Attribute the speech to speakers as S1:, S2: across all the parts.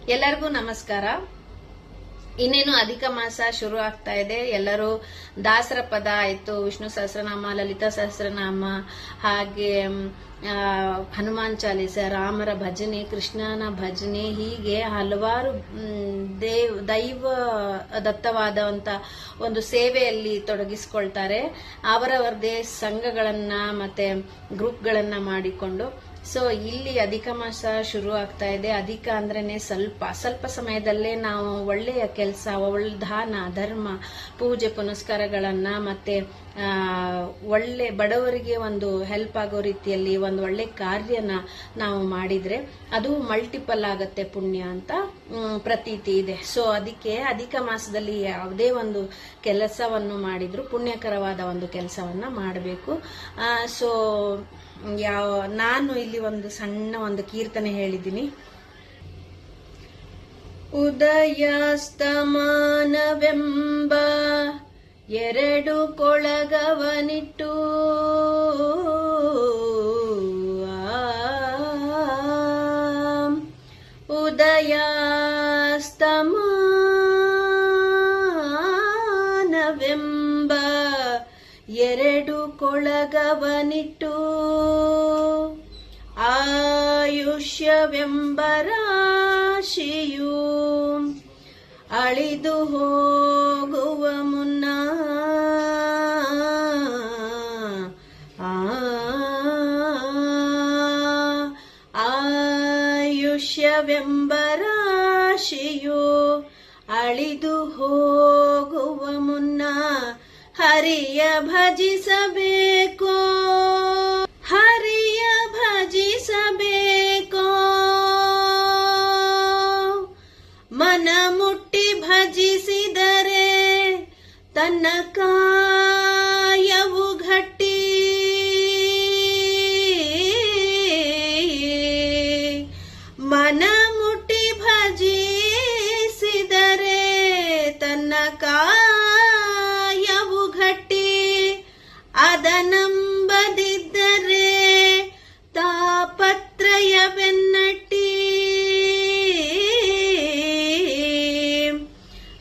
S1: ಎಲ್ಲರಿಗೂ ನಮಸ್ಕಾರ. ಇನ್ನೇನು ಅಧಿಕ ಮಾಸ ಶುರು ಆಗ್ತಾ ಇದೆ. ಎಲ್ಲರೂ ದಾಸರ ಪದ ಆಯ್ತು, ವಿಷ್ಣು ಸಹಸ್ರನಾಮ, ಲಲಿತಾ ಸಹಸ್ರನಾಮ, ಹಾಗೆ ಹನುಮಾನ್ ಚಾಲೀಸ, ರಾಮರ ಭಜನೆ, ಕೃಷ್ಣನ ಭಜನೆ, ಹೀಗೆ ಹಲವಾರು ದೈವ ದತ್ತವಾದಂತ ಒಂದು ಸೇವೆಯಲ್ಲಿ ತೊಡಗಿಸಿಕೊಳ್ತಾರೆ. ಅವರವರದೇ ಸಂಘಗಳನ್ನ ಮತ್ತೆ ಗ್ರೂಪ್ಗಳನ್ನ ಮಾಡಿಕೊಂಡು. ಸೊ ಇಲ್ಲಿ ಅಧಿಕ ಮಾಸ ಶುರು ಆಗ್ತಾ ಇದೆ. ಅಧಿಕ ಅಂದ್ರೇನೆ ಸ್ವಲ್ಪ ಸಮಯದಲ್ಲೇ ನಾವು ಒಳ್ಳೆಯ ಕೆಲಸ, ಒಳ್ಳೆ ದಾನ ಧರ್ಮ, ಪೂಜೆ ಪುನಸ್ಕಾರಗಳನ್ನ ಮತ್ತೆ ಒಳ್ಳೆ ಬಡವರಿಗೆ ಒಂದು ಹೆಲ್ಪ್ ಆಗೋ ರೀತಿಯಲ್ಲಿ ಒಂದು ಒಳ್ಳೆ ಕಾರ್ಯನ ನಾವು ಮಾಡಿದ್ರೆ ಅದು ಮಲ್ಟಿಪಲ್ ಆಗತ್ತೆ ಪುಣ್ಯ ಅಂತ ಪ್ರತೀತಿ ಇದೆ. ಸೊ ಅದಕ್ಕೆ ಅಧಿಕ ಮಾಸದಲ್ಲಿ ಯಾವುದೇ ಒಂದು ಕೆಲಸವನ್ನು ಮಾಡಿದ್ರು ಪುಣ್ಯಕರವಾದ ಒಂದು ಕೆಲಸವನ್ನ ಮಾಡಬೇಕು. ಸೊ ನಾನು ಇಲ್ಲಿ ಒಂದು ಸಣ್ಣ ಒಂದು ಕೀರ್ತನೆ ಹೇಳಿದ್ದೀನಿ. ಉದಯಾಸ್ತಮಾನವೆಂಬ ಎರಡು ಕೊಳಗವನಿಟ್ಟು ಉದಯಾಸ್ತಮಾನವೆಂಬ ಎರಡು ಕೊಳಗವನಿಟ್ಟು ಆಯುಷ್ಯವೆಂಬ ರಾಶಿಯು ಅಳಿದು ಹೋಗುವ ಮುನ್ನ ಆಯುಷ್ಯವೆಂಬ ರಾಶಿಯು ಅಳಿದು ಹೋಗುವ ಮುನ್ನ ಹರಿಯ ಭಜಿಸಬೇಕೋ, ಹರಿಯ ಭಜಿಸಬೇಕೋ, ಮನ ಮುಟ್ಟಿ ಭಜಿಸಿದರೆ ತನ್ನ ಕಾಯವು ಗಟ್ಟಿ, ಮನ ಮುಟ್ಟಿ ಭಜಿಸಿದರೆ ತನ್ನ ಕಾಯವು ಗಟ್ಟಿ, ಅದನಂಬದಿದ್ದರೆ ತಾಪತ್ರಯವೆನ್ನಟ್ಟಿ,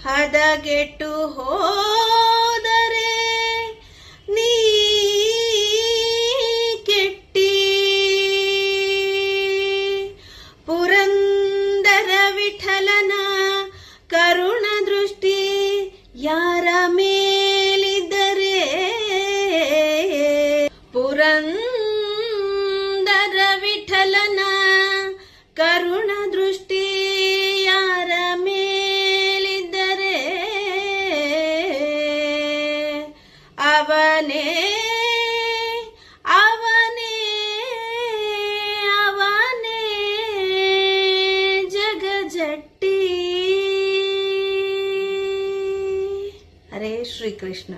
S1: ಹದಗೆಟ್ಟು ಹೋದರೆ ನೀ ಕೆಟ್ಟಿ, ಪುರಂದರ ವಿಠಲನ ಕರುಣ ದೃಷ್ಟಿ ಯಾರ ಮೇಲಿದ್ದರೆ, ಪುರಂದರ ವಿಠಲನ ಕರುಣ ದೃಷ್ಟಿ ಯಾರ ಮೇಲಿದ್ದರೆ ಅವನೇ ಅವನೇ ಅವನೇ ಜಗಜಟ್ಟಿ. ಹರೇ ಶ್ರೀಕೃಷ್ಣ.